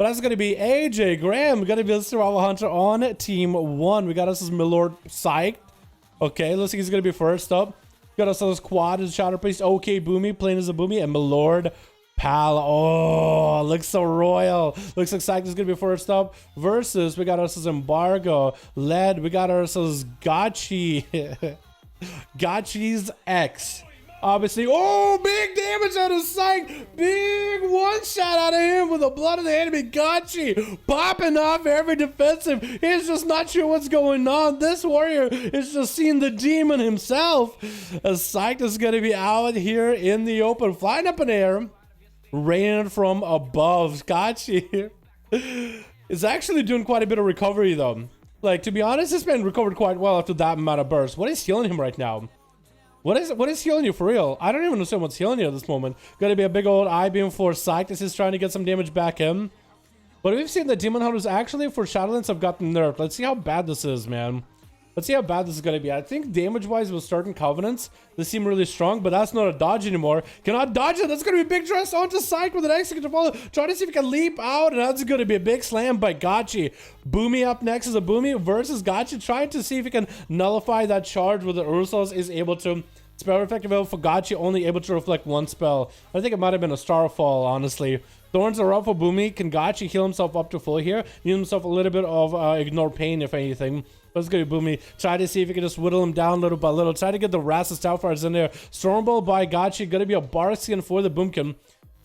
But that's going to be AJ Graham. Going to be the Survival Hunter on Team 1. We got us as Milord psyched. Okay, looks like he's going to be first up. Got us as Quad as Shadow Priest. Okay, Boomy playing as a Boomy. And Milord Pal. Oh, looks so royal. Looks like Psych is going to be first up. Versus, we got us as Embargo. Led, we got us as Gotchi. Gotchi's X. Obviously, oh, big damage out of Psych. Big one shot out of him with the blood of the enemy. Gotchi popping off every defensive. He's just not sure what's going on. This warrior is just seeing the demon himself. As Psych is going to be out here in the open, flying up in air, raining from above. Gotchi is actually doing quite a bit of recovery, though. Like, to be honest, this man recovered quite well after that amount of burst. What is healing him right now? What is healing you for real? I don't even understand what's healing you at this moment. Gonna be a big old I-beam for Psych. This is trying to get some damage back in. But we've seen that Demon Hunters actually for Shadowlands have gotten nerfed. Let's see how bad this is, man. Let's see how bad this is gonna be. I think damage-wise with certain covenants, they seem really strong, but that's not a dodge anymore. Cannot dodge it. That's gonna be a big dress onto Psych with an execute to follow. Try to see if he can leap out, and that's gonna be a big slam by Gotchi. Boomy up next is a Boomy versus Gotchi, trying to see if he can nullify that charge with the Ursos is able to. Spell reflective for Gotchi, only able to reflect one spell. I think it might have been a Starfall, honestly. Thorns are up for Boomy. Can Gotchi heal himself up to full here? Use himself a little bit of ignore pain, if anything. Let's go, Boomy. Try to see if he can just whittle him down little by little. Try to get the Rasa Stoutfires in there. Stormbolt by Gotchi. Gonna be a Bark Skin for the Boomkin.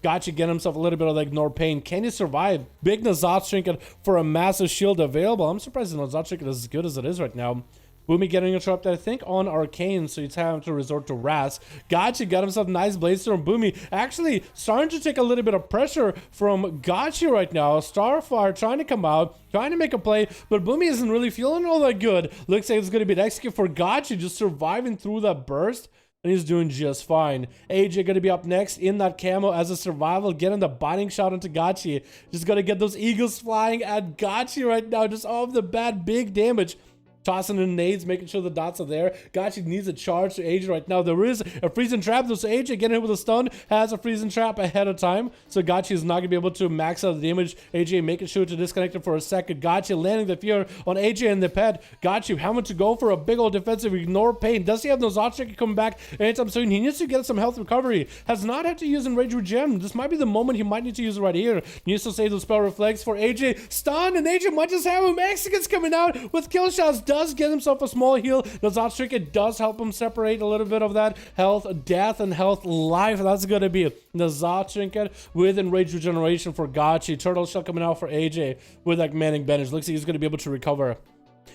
Gotchi get himself a little bit of ignore pain. Can he survive? Big Nazat Trinket for a massive shield available. I'm surprised the Nazat Trinket is as good as it is right now. Boomy getting interrupted, I think, on Arcane, so he's having to resort to Ras. Gotchi got himself a nice Blade Storm. Boomy actually starting to take a little bit of pressure from Gotchi right now. Starfire trying to come out, trying to make a play, but Boomy isn't really feeling all that good. Looks like it's going to be an execute for Gotchi, just surviving through that burst. And he's doing just fine. AJ going to be up next in that camo as a survival, getting the biting shot into Gotchi. Just going to get those eagles flying at Gotchi right now, just off the bat, big damage. Tossing in nades, making sure the dots are there. Gotchi needs a charge to AJ right now. There is a freezing trap. So AJ getting hit with a stun has a freezing trap ahead of time. So Gotchi is not going to be able to max out the damage. AJ making sure to disconnect it for a second. Gotchi landing the fear on AJ and the pet. Gotchi having to go for a big old defensive ignore pain. Does he have no Zotrick coming back anytime soon? He needs to get some health recovery. Has not had to use Enrage Regen. This might be the moment he might need to use it right here. Needs to save the spell reflex for AJ. Stun, and AJ might just have him. Mexicans coming out with kill shots. Does get himself a small heal. The Zotrick, it does help him separate a little bit of that health, death, and health life. That's going to be the Zotrick with Enrage Regeneration for Gotchi. Turtle Shell coming out for AJ with like Manning Bandage. Looks like he's going to be able to recover.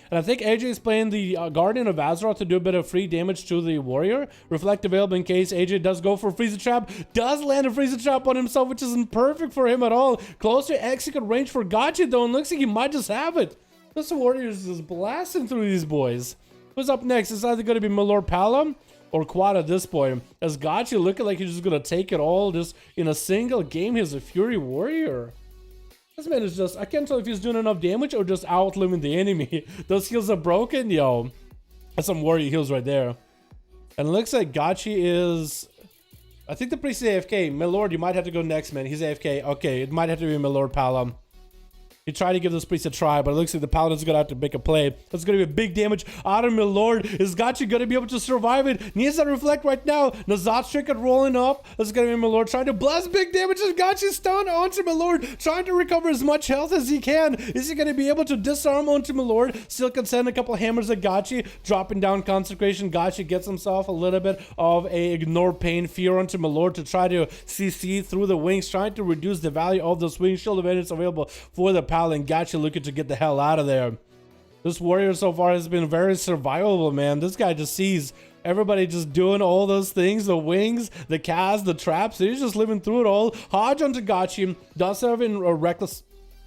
And I think AJ is playing the Guardian of Azeroth to do a bit of free damage to the Warrior. Reflect available in case AJ does go for a Freezer Trap. Does land a Freezer Trap on himself, which isn't perfect for him at all. Closer execute range for Gotchi, though, and looks like he might just have it. This Warrior is just blasting through these boys. Who's up next? It's either going to be Milord Palam or Quad at this point. As Gotchi looking like he's just going to take it all just in a single game. He's a Fury Warrior. This man is just, I can't tell if he's doing enough damage or just outliving the enemy. Those heals are broken, yo. That's some Warrior heals right there. And it looks like Gotchi is, I think the priest is AFK. Milord, you might have to go next, man. He's AFK. Okay, it might have to be Milord Palam. He tried to give this priest a try, but it looks like the Paladin's going to have to make a play. That's going to be a big damage out of Milord. Is Gotchi going to be able to survive it? Needs that reflect right now. Nazat Trinket rolling up. That's going to be Milord trying to blast big damage as Gotchi stunned onto Milord, trying to recover as much health as he can. Is he going to be able to disarm onto Milord? Still can send a couple hammers at Gotchi, dropping down Consecration. Gotchi gets himself a little bit of a ignore pain fear onto Milord to try to CC through the wings, trying to reduce the value of those wing shield events available for the Paladin. Gotchi looking to get the hell out of there. This Warrior so far has been very survivable, man. This guy just sees everybody just doing all those things, the wings, the cast, the traps. He's just living through it all. Hodge onto Gotchi. Does have in a Reckless.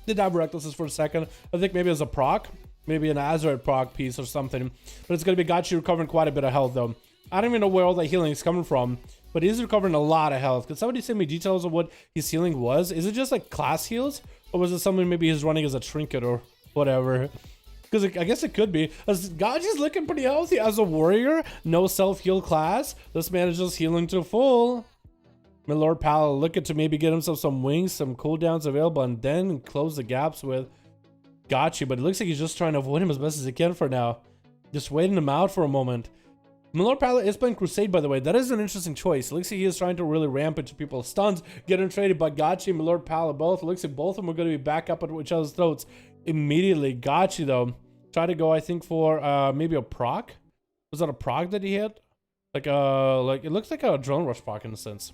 Did have Recklesses for a second. I think maybe as a proc. Maybe an Azeroth proc piece or something. But it's going to be Gotchi recovering quite a bit of health, though. I don't even know where all that healing is coming from. But he's recovering a lot of health. Could somebody send me details of what his healing was? Is it just like class heals? Or was it something maybe he's running as a trinket or whatever? Because I guess it could be. As Gotchi's looking pretty healthy as a warrior. No self-heal class. This man is just healing to full. My Lord Pala looking to maybe get himself some wings, some cooldowns available, and then close the gaps with Gotchi. But it looks like he's just trying to avoid him as best as he can for now. Just waiting him out for a moment. My Lord Pala is playing Crusade, by the way. That is an interesting choice. It looks like he is trying to really ramp into people's stuns, getting traded by Gotchi and my Lord Pala both. It looks like both of them are going to be back up at each other's throats immediately. Gotchi, though, try to go, I think, for maybe a proc. Was that a proc that he hit? Like it looks like a drone rush proc in a sense.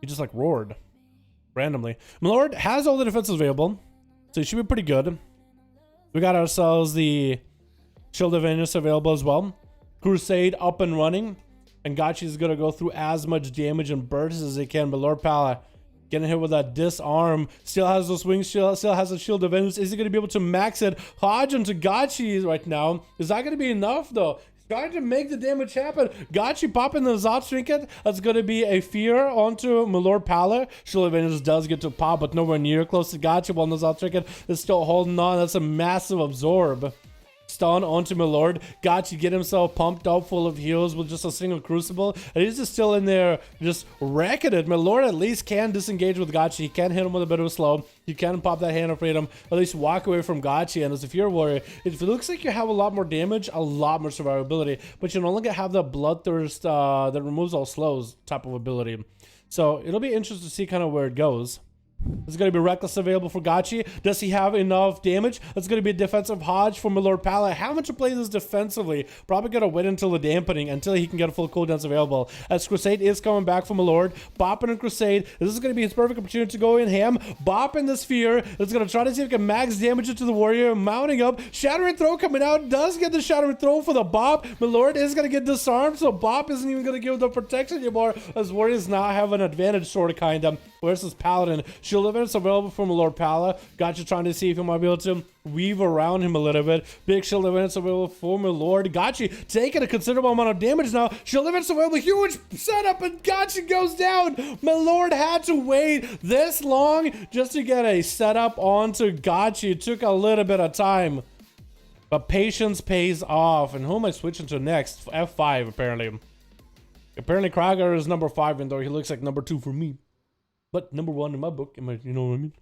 He just like roared randomly. My Lord has all the defenses available, so he should be pretty good. We got ourselves the Shield of Venus available as well. Crusade up and running, and Gotchi is gonna go through as much damage and bursts as he can. But Lord Pala getting hit with that disarm, still has those wings, still has a Shield of Venus. Is he gonna be able to max it? Hodge onto Gotchi right now. Is that gonna be enough though? Trying to make the damage happen. Gotchi popping the Zot Trinket. That's going to be a fear onto my Lord Pala. Shield of Venus does get to pop, but nowhere near close to Gotchi while the Zot Trinket is still holding on. That's a massive absorb. Stun onto my Lord. Gotchi get himself pumped up full of heals with just a single crucible. And he's just still in there just wrecking it. My Lord at least can disengage with Gotchi. He can hit him with a bit of a slow. You can pop that Hand of Freedom. At least walk away from Gotchi. And as a Fear Warrior, it looks like you have a lot more damage, a lot more survivability. But you no longer have the Bloodthirst that removes all slows type of ability. So it'll be interesting to see kind of where it goes. It's going to be Reckless available for Gotchi. Does he have enough damage? It's going to be a defensive Hodge for my Lord Pala. How much to play this defensively? Probably going to wait until the dampening, until he can get a full cooldowns available. As Crusade is coming back from my Lord. Bopping in Crusade. This is going to be his perfect opportunity to go in ham. Bop in the Sphere. It's going to try to see if he can max damage into the Warrior. Mounting up. Shattering Throw coming out. Does get the Shattering Throw for the Bop. My Lord is going to get disarmed, so Bop isn't even going to give the protection anymore, as Warriors now have an advantage sort of kind of. Versus Paladin. Shield of Venus available from my Lord Pala. Gotcha trying to see if he might be able to weave around him a little bit. Big Shield of Venus available for my Lord. Gotcha taking a considerable amount of damage now. Shield of Venus available. Huge setup, and Gotcha goes down. My Lord had to wait this long just to get a setup onto Gotcha. It took a little bit of time. But patience pays off. And who am I switching to next? F5 apparently. Apparently Kragar is number 5, even though he looks like number 2 for me. But number 1 in my book, you know what I mean?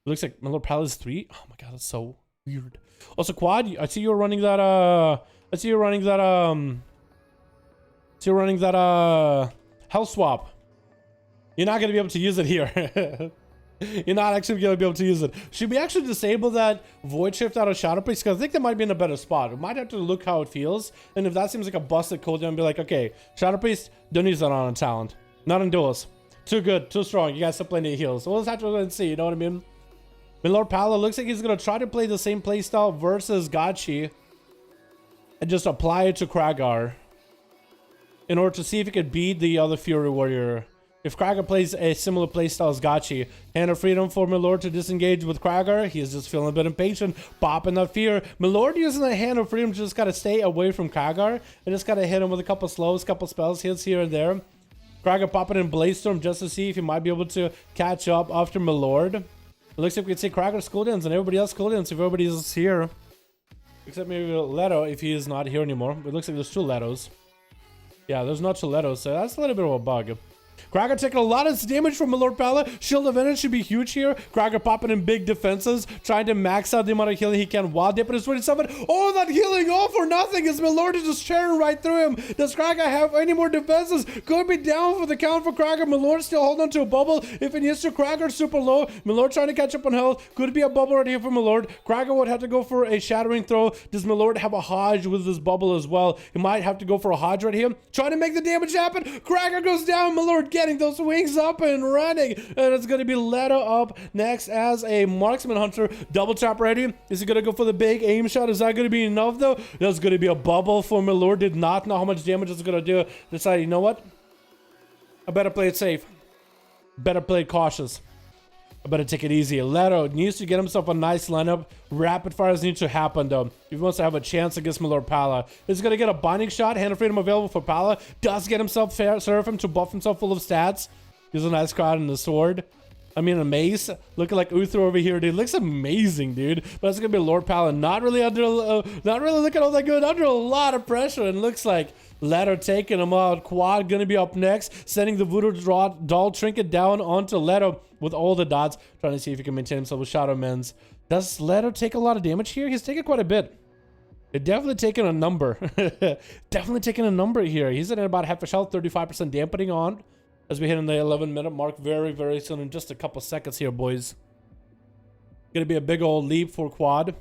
It looks like my Lord Pala is 3. Oh my god, that's so weird. Also, Quad, I see you're running that, Health Swap. You're not gonna be able to use it here. You're not actually gonna be able to use it. Should we actually disable that Void Shift out of Shadow Priest? Because I think that might be in a better spot. We might have to look how it feels. And if that seems like a busted cooldown, be like, okay, Shadow Priest, don't use that on a talent. Not in duels. Too good, too strong. You guys have plenty of heals. So we'll just have to go and see, you know what I mean? My Lord Pala looks like he's going to try to play the same playstyle versus Gotchi and just apply it to Kragar in order to see if he could beat the other Fury Warrior. If Kragar plays a similar playstyle as Gotchi, Hand of Freedom for my Lord to disengage with Kragar. He is just feeling a bit impatient, popping that fear. My Lord using the Hand of Freedom to just gotta stay away from Kragar and just gotta hit him with a couple slows, couple spells hits here and there. Kragar popping in Blaze Storm just to see if he might be able to catch up after my Lord. It looks like we can see Kragar's cooldowns and everybody else cooldowns if everybody is here. Except maybe Leto if he is not here anymore. It looks like there's 2 Letos. Yeah, there's not 2 Letos, so that's a little bit of a bug. Kragar taking a lot of damage from my Lord Pala. Shield of Venus should be huge here. Kragar popping in big defenses, trying to max out the amount of healing he can while dipping his 27. Oh, that healing all for nothing as my Lord is just tearing right through him. Does Kragar have any more defenses? Could be down for the count for Kragar. My Lord still holding on to a bubble. If it needs to, Kragar super low. My Lord trying to catch up on health. Could be a bubble right here for my Lord. Kragar would have to go for a shattering throw. Does my Lord have a Hodge with this bubble as well? He might have to go for a Hodge right here. Trying to make the damage happen. Kragar goes down. My Lord getting those wings up and running, and it's going to be Leto up next as a marksman hunter. Double tap ready. Is he going to go for the big aim shot? Is that going to be enough though? That's going to be a bubble for my Lord. Did not know how much damage it's going to do. Decided, you know what, I better play it safe, better play it cautious, I better take it easy. Leto needs to get himself a nice lineup. Rapid fires need to happen though if he wants to have a chance against my Lord Pala. He's going to get a binding shot. Hand of Freedom available for Pala. Does get himself Seraphim to buff himself full of stats. Gives a nice crowd in the sword. I mean, a mace. Looking like Uther over here, dude. Looks amazing, dude. But it's going to be Lord Pala. Not really looking all that good. Under a lot of pressure. And looks like Ladder taking him out. Quad gonna be up next, sending the Voodoo Doll Trinket down onto Ladder with all the dots, trying to see if he can maintain himself with Shadow Men's. Does Ladder take a lot of damage here? He's taking quite a bit. They're definitely taking a number. Definitely taking a number here. He's at about half a health, 35% dampening on as we hit in the 11-minute mark very, very soon in just a couple seconds here, boys. Gonna be a big old leap for Quad.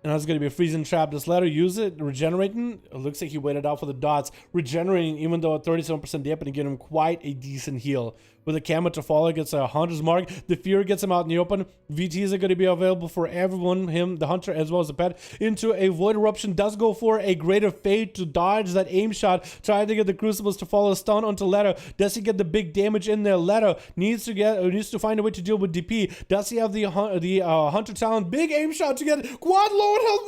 And that's going to be a freezing trap. This Ladder use it, regenerating. It looks like he waited out for the dots. Regenerating, even though at 37% dampening, giving him quite a decent heal. With a Camo to follow, gets a Hunter's Mark. The Fear gets him out in the open. VTs are going to be available for everyone, him, the Hunter, as well as the pet. Into a Void Eruption, does go for a Greater Fate to dodge that aim shot. Trying to get the Crucibles to follow stun onto Ladder. Does he get the big damage in there? Ladder needs to find a way to deal with DP. Does he have the Hunter talent? Big aim shot to get Quad low in health.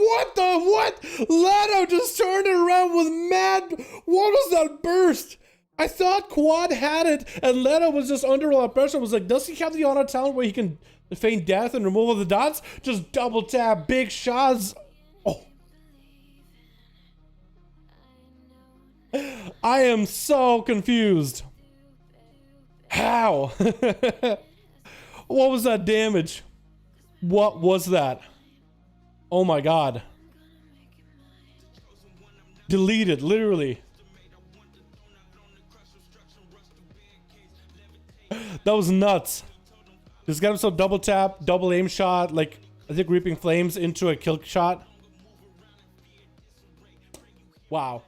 What? Ladder just turned it around with mad. What was that burst? I thought Quad had it, and Ladder was just under a lot of pressure. I was like, does he have the auto talent where he can feign death and removal of the dots? Just double tap, big shots. Oh. I am so confused. How? What was that damage? What was that? Oh my god. Deleted, literally. That was nuts. Just got himself double tap, double aim shot, like I think Reaping Flames into a kill shot. Wow.